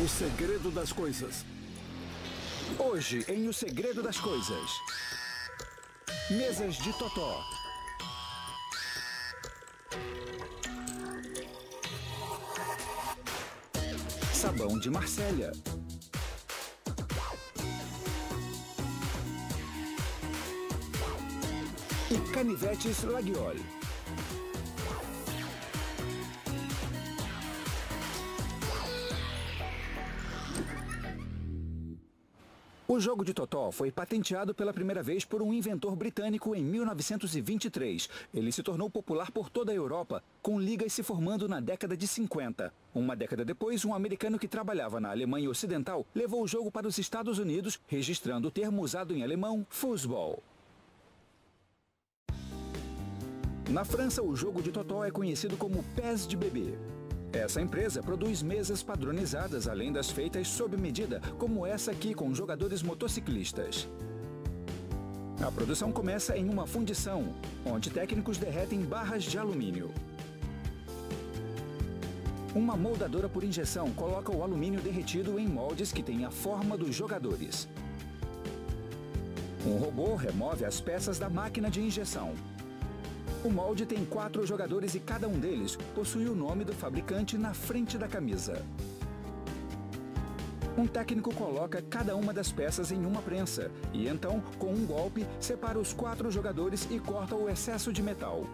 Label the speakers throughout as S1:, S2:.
S1: O segredo das coisas.
S2: Hoje, em O Segredo das Coisas. Mesas de totó. Sabão de Marsella. E canivetes Laguiole. O jogo de totó foi patenteado pela primeira vez por um inventor britânico em 1923. Ele se tornou popular por toda a Europa, com ligas se formando na década de 50. Uma década depois, um americano que trabalhava na Alemanha Ocidental levou o jogo para os Estados Unidos, registrando o termo usado em alemão, Fußball. Na França, o jogo de totó é conhecido como pés de bebê. Essa empresa produz mesas padronizadas, além das feitas sob medida, como essa aqui com jogadores motociclistas. A produção começa em uma fundição, onde técnicos derretem barras de alumínio. Uma moldadora por injeção coloca o alumínio derretido em moldes que têm a forma dos jogadores. Um robô remove as peças da máquina de injeção. O molde tem 4 jogadores e cada um deles possui o nome do fabricante na frente da camisa. Um técnico coloca cada uma das peças em uma prensa e então, com um golpe, separa os 4 jogadores e corta o excesso de metal.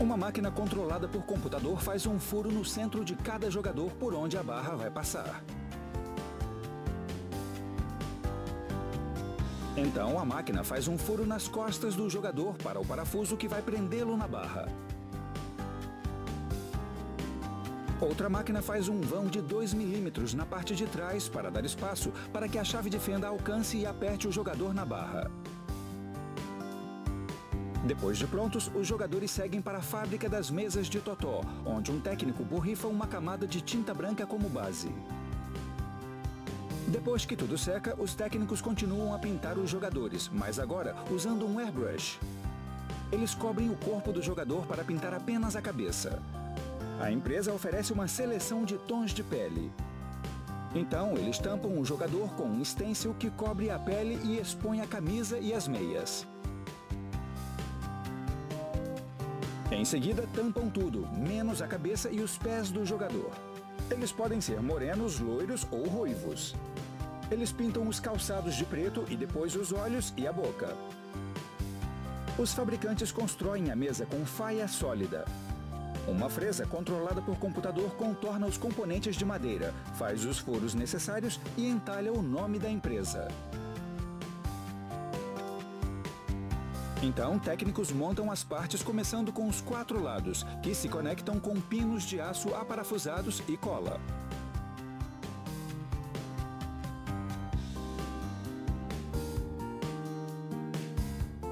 S2: Uma máquina controlada por computador faz um furo no centro de cada jogador por onde a barra vai passar. Então, a máquina faz um furo nas costas do jogador para o parafuso que vai prendê-lo na barra. Outra máquina faz um vão de 2 milímetros na parte de trás para dar espaço para que a chave de fenda alcance e aperte o jogador na barra. Depois de prontos, os jogadores seguem para a fábrica das mesas de totó, onde um técnico borrifa uma camada de tinta branca como base. Depois que tudo seca, os técnicos continuam a pintar os jogadores, mas agora usando um airbrush. Eles cobrem o corpo do jogador para pintar apenas a cabeça. A empresa oferece uma seleção de tons de pele. Então, eles tampam o jogador com um stencil que cobre a pele e expõe a camisa e as meias. Em seguida, tampam tudo, menos a cabeça e os pés do jogador. Eles podem ser morenos, loiros ou ruivos. Eles pintam os calçados de preto e depois os olhos e a boca. Os fabricantes constroem a mesa com faia sólida. Uma fresa controlada por computador contorna os componentes de madeira, faz os furos necessários e entalha o nome da empresa. Então, técnicos montam as partes começando com os 4 lados, que se conectam com pinos de aço aparafusados e cola.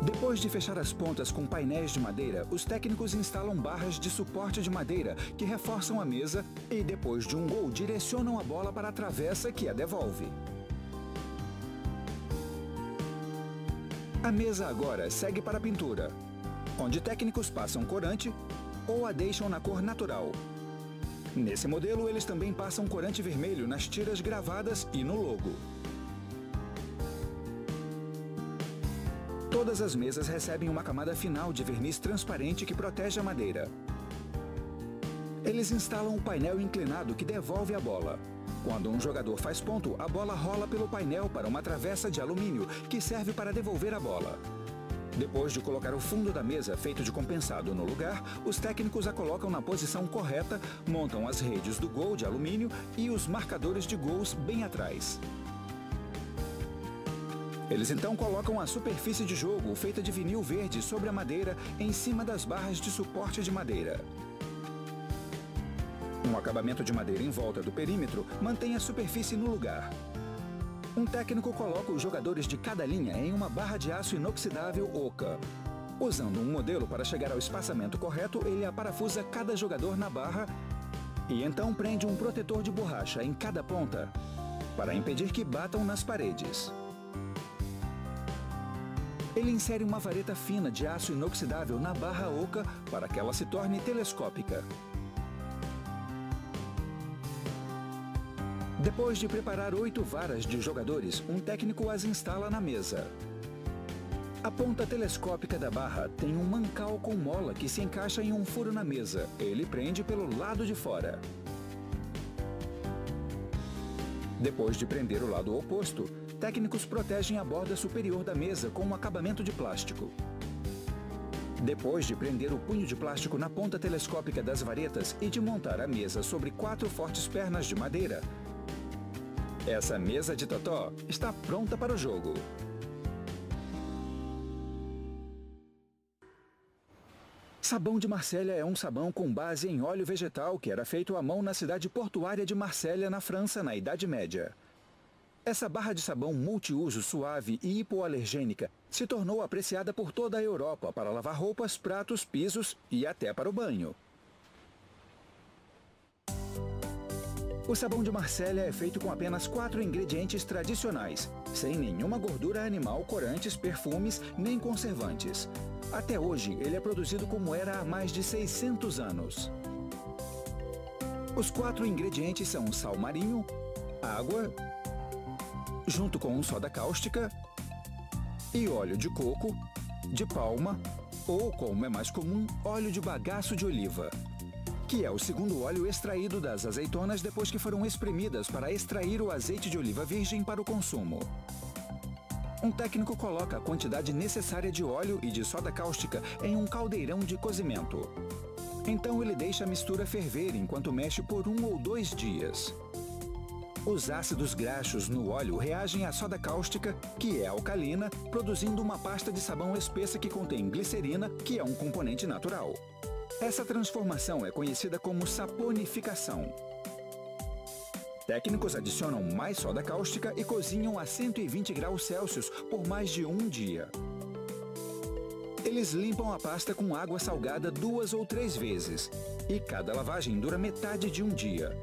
S2: Depois de fechar as pontas com painéis de madeira, os técnicos instalam barras de suporte de madeira que reforçam a mesa e, depois de um gol, direcionam a bola para a travessa que a devolve. A mesa agora segue para a pintura, onde técnicos passam corante ou a deixam na cor natural. Nesse modelo, eles também passam corante vermelho nas tiras gravadas e no logo. Todas as mesas recebem uma camada final de verniz transparente que protege a madeira. Eles instalam o painel inclinado que devolve a bola. Quando um jogador faz ponto, a bola rola pelo painel para uma travessa de alumínio que serve para devolver a bola. Depois de colocar o fundo da mesa feito de compensado no lugar, os técnicos a colocam na posição correta, montam as redes do gol de alumínio e os marcadores de gols bem atrás. Eles então colocam a superfície de jogo, feita de vinil verde, sobre a madeira, em cima das barras de suporte de madeira. Um acabamento de madeira em volta do perímetro mantém a superfície no lugar. Um técnico coloca os jogadores de cada linha em uma barra de aço inoxidável oca. Usando um modelo para chegar ao espaçamento correto, ele aparafusa cada jogador na barra e então prende um protetor de borracha em cada ponta, para impedir que batam nas paredes. Ele insere uma vareta fina de aço inoxidável na barra oca para que ela se torne telescópica. Depois de preparar 8 varas de jogadores, um técnico as instala na mesa. A ponta telescópica da barra tem um mancal com mola que se encaixa em um furo na mesa. Ele prende pelo lado de fora. Depois de prender o lado oposto, técnicos protegem a borda superior da mesa com um acabamento de plástico. Depois de prender o punho de plástico na ponta telescópica das varetas e de montar a mesa sobre 4 fortes pernas de madeira, essa mesa de totó está pronta para o jogo. Sabão de Marselha é um sabão com base em óleo vegetal que era feito à mão na cidade portuária de Marselha, na França, na Idade Média. Essa barra de sabão multiuso suave e hipoalergênica se tornou apreciada por toda a Europa para lavar roupas, pratos, pisos e até para o banho. O sabão de Marselha é feito com apenas 4 ingredientes tradicionais, sem nenhuma gordura animal, corantes, perfumes nem conservantes. Até hoje, ele é produzido como era há mais de 600 anos. Os 4 ingredientes são sal marinho, água, junto com soda cáustica e óleo de coco, de palma ou, como é mais comum, óleo de bagaço de oliva, que é o segundo óleo extraído das azeitonas depois que foram espremidas para extrair o azeite de oliva virgem para o consumo. Um técnico coloca a quantidade necessária de óleo e de soda cáustica em um caldeirão de cozimento. Então ele deixa a mistura ferver enquanto mexe por 1 ou 2 dias. Os ácidos graxos no óleo reagem à soda cáustica, que é alcalina, produzindo uma pasta de sabão espessa que contém glicerina, que é um componente natural. Essa transformação é conhecida como saponificação. Técnicos adicionam mais soda cáustica e cozinham a 120 graus Celsius por mais de 1 dia. Eles limpam a pasta com água salgada 2 ou 3 vezes, e cada lavagem dura metade de 1 dia.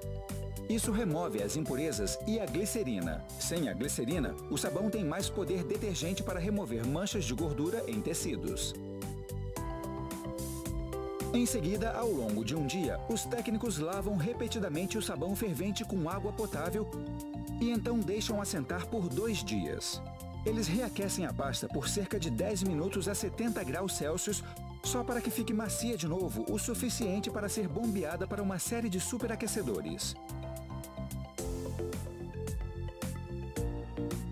S2: Isso remove as impurezas e a glicerina. Sem a glicerina, o sabão tem mais poder detergente para remover manchas de gordura em tecidos. Em seguida, ao longo de 1 dia, os técnicos lavam repetidamente o sabão fervente com água potável e então deixam assentar por 2 dias. Eles reaquecem a pasta por cerca de 10 minutos a 70 graus Celsius, só para que fique macia de novo o suficiente para ser bombeada para uma série de superaquecedores.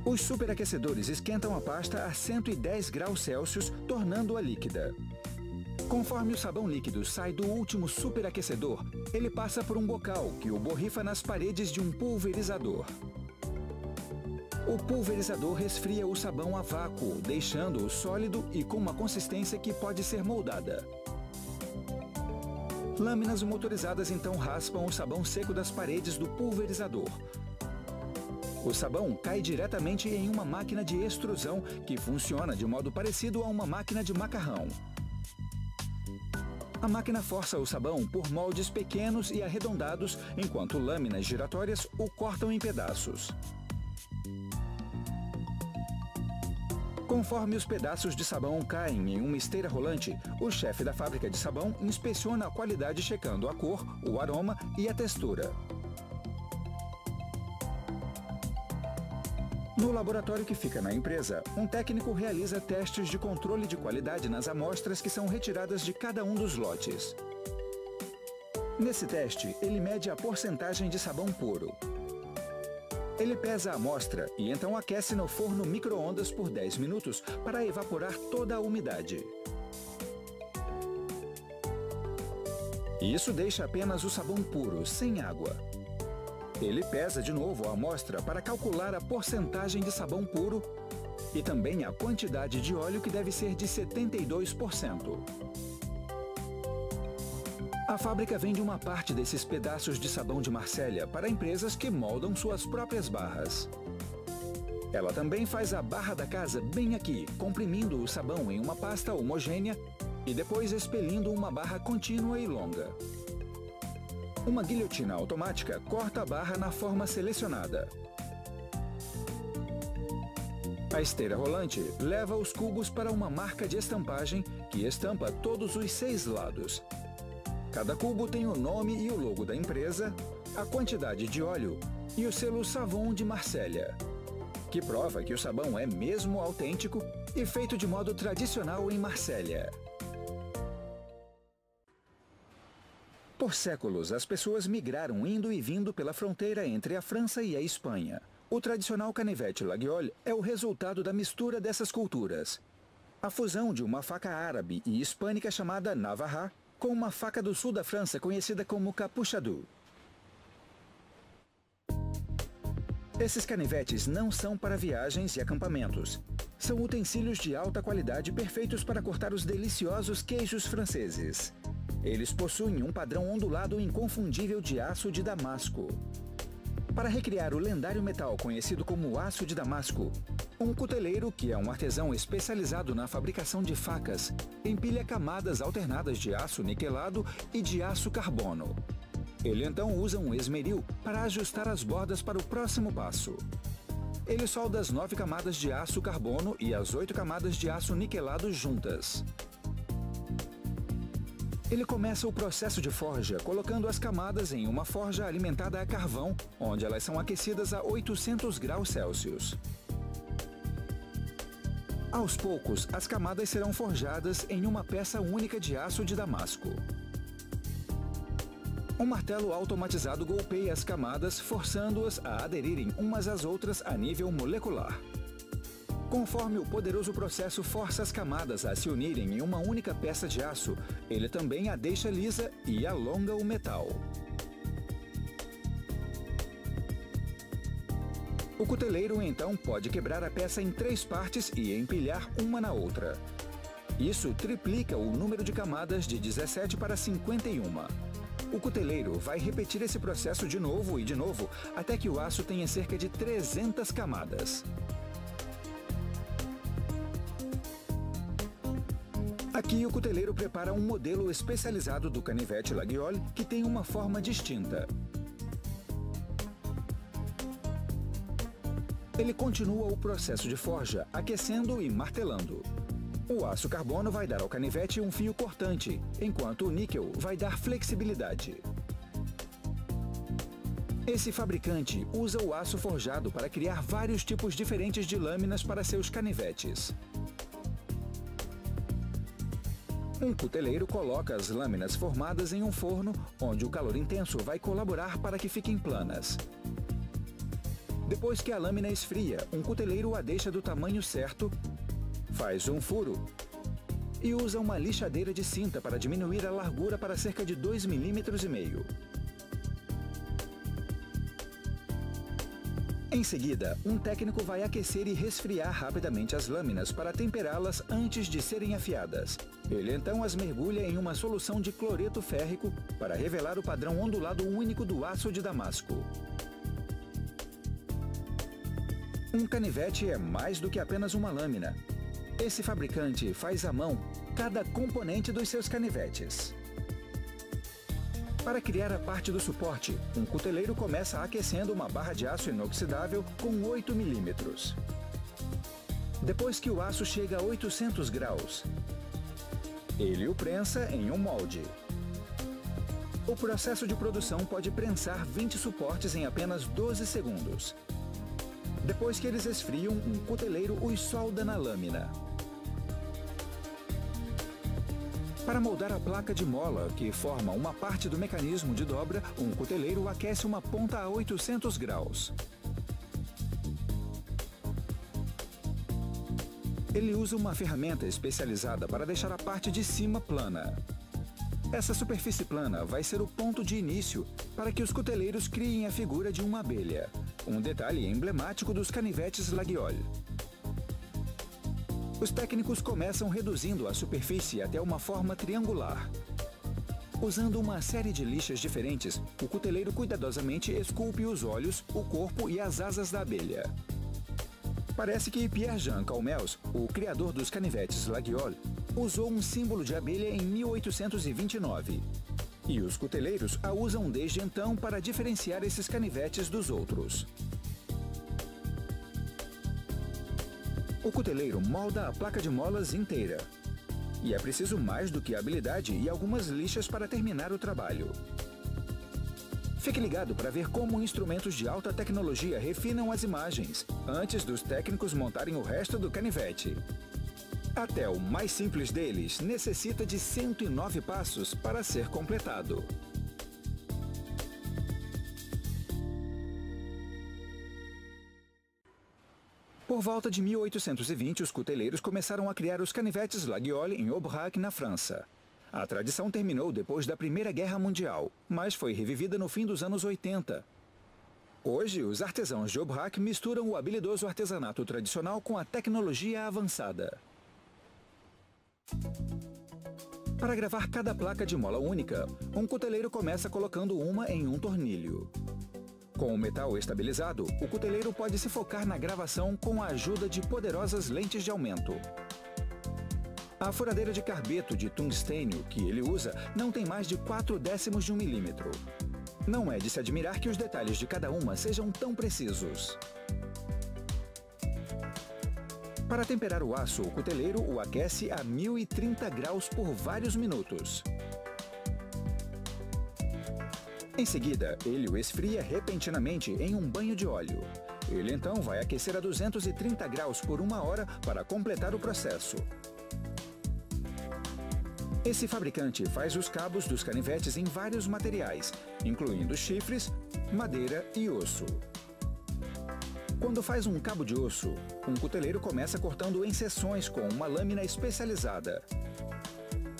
S2: Os superaquecedores esquentam a pasta a 110 graus Celsius, tornando-a líquida. Conforme o sabão líquido sai do último superaquecedor, ele passa por um bocal que o borrifa nas paredes de um pulverizador. O pulverizador resfria o sabão a vácuo, deixando-o sólido e com uma consistência que pode ser moldada. Lâminas motorizadas então raspam o sabão seco das paredes do pulverizador. O sabão cai diretamente em uma máquina de extrusão que funciona de modo parecido a uma máquina de macarrão. A máquina força o sabão por moldes pequenos e arredondados, enquanto lâminas giratórias o cortam em pedaços. Conforme os pedaços de sabão caem em uma esteira rolante, o chefe da fábrica de sabão inspeciona a qualidade checando a cor, o aroma e a textura. No laboratório que fica na empresa, um técnico realiza testes de controle de qualidade nas amostras que são retiradas de cada um dos lotes. Nesse teste, ele mede a porcentagem de sabão puro. Ele pesa a amostra e então aquece no forno micro-ondas por 10 minutos para evaporar toda a umidade. Isso deixa apenas o sabão puro, sem água. Ele pesa de novo a amostra para calcular a porcentagem de sabão puro e também a quantidade de óleo, que deve ser de 72%. A fábrica vende uma parte desses pedaços de sabão de Marselha para empresas que moldam suas próprias barras. Ela também faz a barra da casa bem aqui, comprimindo o sabão em uma pasta homogênea e depois expelindo uma barra contínua e longa. Uma guilhotina automática corta a barra na forma selecionada. A esteira rolante leva os cubos para uma marca de estampagem que estampa todos os 6 lados. Cada cubo tem o nome e o logo da empresa, a quantidade de óleo e o selo Savon de Marselha, que prova que o sabão é mesmo autêntico e feito de modo tradicional em Marselha. Por séculos, as pessoas migraram indo e vindo pela fronteira entre a França e a Espanha. O tradicional canivete Laguiole é o resultado da mistura dessas culturas. A fusão de uma faca árabe e hispânica chamada Navarra com uma faca do sul da França conhecida como capuchadou. Esses canivetes não são para viagens e acampamentos. São utensílios de alta qualidade perfeitos para cortar os deliciosos queijos franceses. Eles possuem um padrão ondulado inconfundível de aço de damasco. Para recriar o lendário metal conhecido como aço de damasco, um cuteleiro, que é um artesão especializado na fabricação de facas, empilha camadas alternadas de aço niquelado e de aço carbono. Ele então usa um esmeril para ajustar as bordas para o próximo passo. Ele solda as 9 camadas de aço carbono e as 8 camadas de aço niquelado juntas. Ele começa o processo de forja colocando as camadas em uma forja alimentada a carvão, onde elas são aquecidas a 800 graus Celsius. Aos poucos, as camadas serão forjadas em uma peça única de aço de damasco. Um martelo automatizado golpeia as camadas, forçando-as a aderirem umas às outras a nível molecular. Conforme o poderoso processo força as camadas a se unirem em uma única peça de aço, ele também a deixa lisa e alonga o metal. O cuteleiro então pode quebrar a peça em 3 partes e empilhar uma na outra. Isso triplica o número de camadas de 17 para 51. O cuteleiro vai repetir esse processo de novo e de novo, até que o aço tenha cerca de 300 camadas. Aqui o cuteleiro prepara um modelo especializado do canivete Laguiole que tem uma forma distinta. Ele continua o processo de forja, aquecendo e martelando. O aço carbono vai dar ao canivete um fio cortante, enquanto o níquel vai dar flexibilidade. Esse fabricante usa o aço forjado para criar vários tipos diferentes de lâminas para seus canivetes. Um cuteleiro coloca as lâminas formadas em um forno, onde o calor intenso vai colaborar para que fiquem planas. Depois que a lâmina esfria, um cuteleiro a deixa do tamanho certo, faz um furo e usa uma lixadeira de cinta para diminuir a largura para cerca de 2,5 mm. Em seguida, um técnico vai aquecer e resfriar rapidamente as lâminas para temperá-las antes de serem afiadas. Ele então as mergulha em uma solução de cloreto férrico para revelar o padrão ondulado único do aço de damasco. Um canivete é mais do que apenas uma lâmina. Esse fabricante faz à mão cada componente dos seus canivetes. Para criar a parte do suporte, um cuteleiro começa aquecendo uma barra de aço inoxidável com 8 mm. Depois que o aço chega a 800 graus, ele o prensa em um molde. O processo de produção pode prensar 20 suportes em apenas 12 segundos. Depois que eles esfriam, um cuteleiro os solda na lâmina. Para moldar a placa de mola, que forma uma parte do mecanismo de dobra, um cuteleiro aquece uma ponta a 800 graus. Ele usa uma ferramenta especializada para deixar a parte de cima plana. Essa superfície plana vai ser o ponto de início para que os cuteleiros criem a figura de uma abelha, um detalhe emblemático dos canivetes Laguiole. Os técnicos começam reduzindo a superfície até uma forma triangular. Usando uma série de lixas diferentes, o cuteleiro cuidadosamente esculpe os olhos, o corpo e as asas da abelha. Parece que Pierre-Jean Calmels, o criador dos canivetes Laguiole, usou um símbolo de abelha em 1829. E os cuteleiros a usam desde então para diferenciar esses canivetes dos outros. O cuteleiro molda a placa de molas inteira. E é preciso mais do que habilidade e algumas lixas para terminar o trabalho. Fique ligado para ver como instrumentos de alta tecnologia refinam as imagens, antes dos técnicos montarem o resto do canivete. Até o mais simples deles necessita de 109 passos para ser completado. Por volta de 1820, os cuteleiros começaram a criar os canivetes Laguiole em Aubrac, na França. A tradição terminou depois da Primeira Guerra Mundial, mas foi revivida no fim dos anos 80. Hoje, os artesãos de Aubrac misturam o habilidoso artesanato tradicional com a tecnologia avançada. Para gravar cada placa de mola única, um cuteleiro começa colocando uma em um tornilho. Com o metal estabilizado, o cuteleiro pode se focar na gravação com a ajuda de poderosas lentes de aumento. A furadeira de carbeto de tungstênio que ele usa não tem mais de 0,4 de um milímetro. Não é de se admirar que os detalhes de cada uma sejam tão precisos. Para temperar o aço, o cuteleiro o aquece a 1030 graus por vários minutos. Em seguida, ele o esfria repentinamente em um banho de óleo. Ele então vai aquecer a 230 graus por 1 hora para completar o processo. Esse fabricante faz os cabos dos canivetes em vários materiais, incluindo chifres, madeira e osso. Quando faz um cabo de osso, um cuteleiro começa cortando em seções com uma lâmina especializada.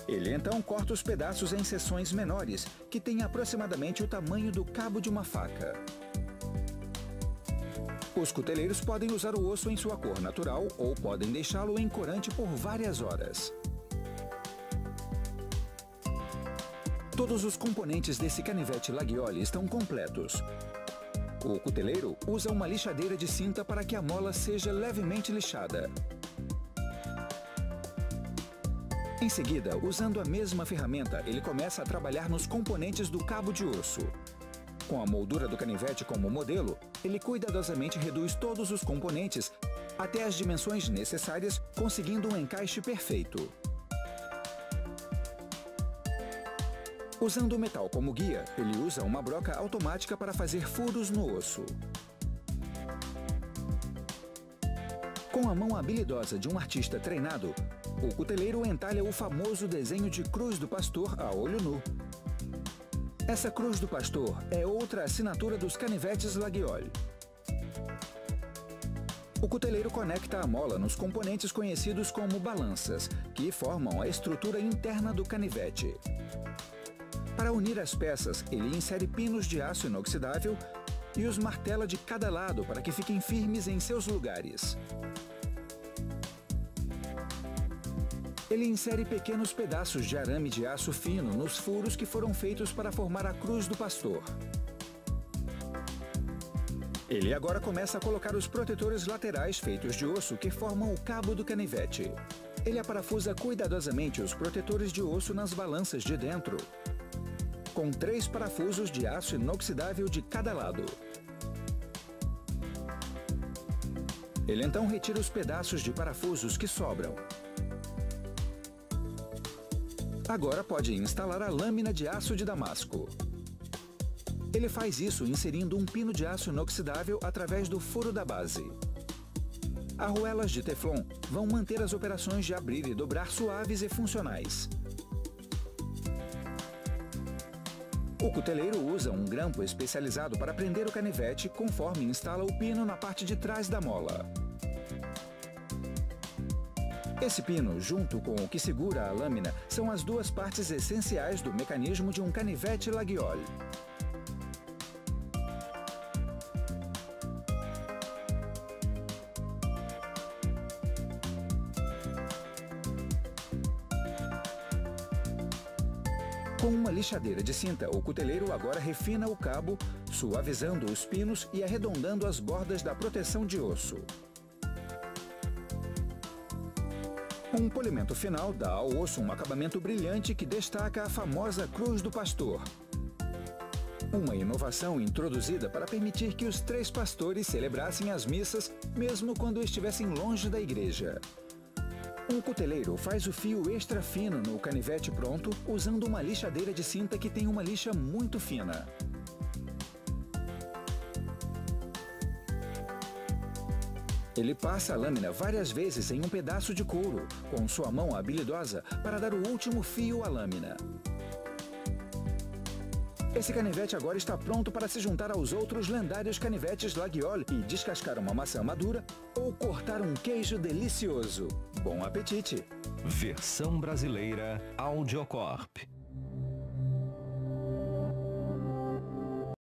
S2: Ele então corta os pedaços em seções menores, que têm aproximadamente o tamanho do cabo de uma faca. Os cuteleiros podem usar o osso em sua cor natural ou podem deixá-lo em corante por várias horas. Todos os componentes desse canivete Laguiole estão completos. O cuteleiro usa uma lixadeira de cinta para que a mola seja levemente lixada. Em seguida, usando a mesma ferramenta, ele começa a trabalhar nos componentes do cabo de osso. Com a moldura do canivete como modelo, ele cuidadosamente reduz todos os componentes até as dimensões necessárias, conseguindo um encaixe perfeito. Usando o metal como guia, ele usa uma broca automática para fazer furos no osso. Com a mão habilidosa de um artista treinado, o cuteleiro entalha o famoso desenho de Cruz do Pastor a olho nu. Essa Cruz do Pastor é outra assinatura dos canivetes Laguiole. O cuteleiro conecta a mola nos componentes conhecidos como balanças, que formam a estrutura interna do canivete. Para unir as peças, ele insere pinos de aço inoxidável e os martela de cada lado para que fiquem firmes em seus lugares. Ele insere pequenos pedaços de arame de aço fino nos furos que foram feitos para formar a Cruz do Pastor. Ele agora começa a colocar os protetores laterais feitos de osso que formam o cabo do canivete. Ele aparafusa cuidadosamente os protetores de osso nas balanças de dentro, com 3 parafusos de aço inoxidável de cada lado. Ele então retira os pedaços de parafusos que sobram. Agora pode instalar a lâmina de aço de damasco. Ele faz isso inserindo um pino de aço inoxidável através do furo da base. Arruelas de teflon vão manter as operações de abrir e dobrar suaves e funcionais. O cuteleiro usa um grampo especializado para prender o canivete conforme instala o pino na parte de trás da mola. Esse pino, junto com o que segura a lâmina, são as 2 partes essenciais do mecanismo de um canivete Laguiole. Com uma lixadeira de cinta, o cuteleiro agora refina o cabo, suavizando os pinos e arredondando as bordas da proteção de osso. Um polimento final dá ao osso um acabamento brilhante que destaca a famosa Cruz do Pastor. Uma inovação introduzida para permitir que os 3 pastores celebrassem as missas mesmo quando estivessem longe da igreja. Um cuteleiro faz o fio extra fino no canivete pronto usando uma lixadeira de cinta que tem uma lixa muito fina. Ele passa a lâmina várias vezes em um pedaço de couro, com sua mão habilidosa para dar o último fio à lâmina. Esse canivete agora está pronto para se juntar aos outros lendários canivetes Laguiole e descascar uma maçã madura ou cortar um queijo delicioso. Bom apetite!
S3: Versão brasileira Audiocorp.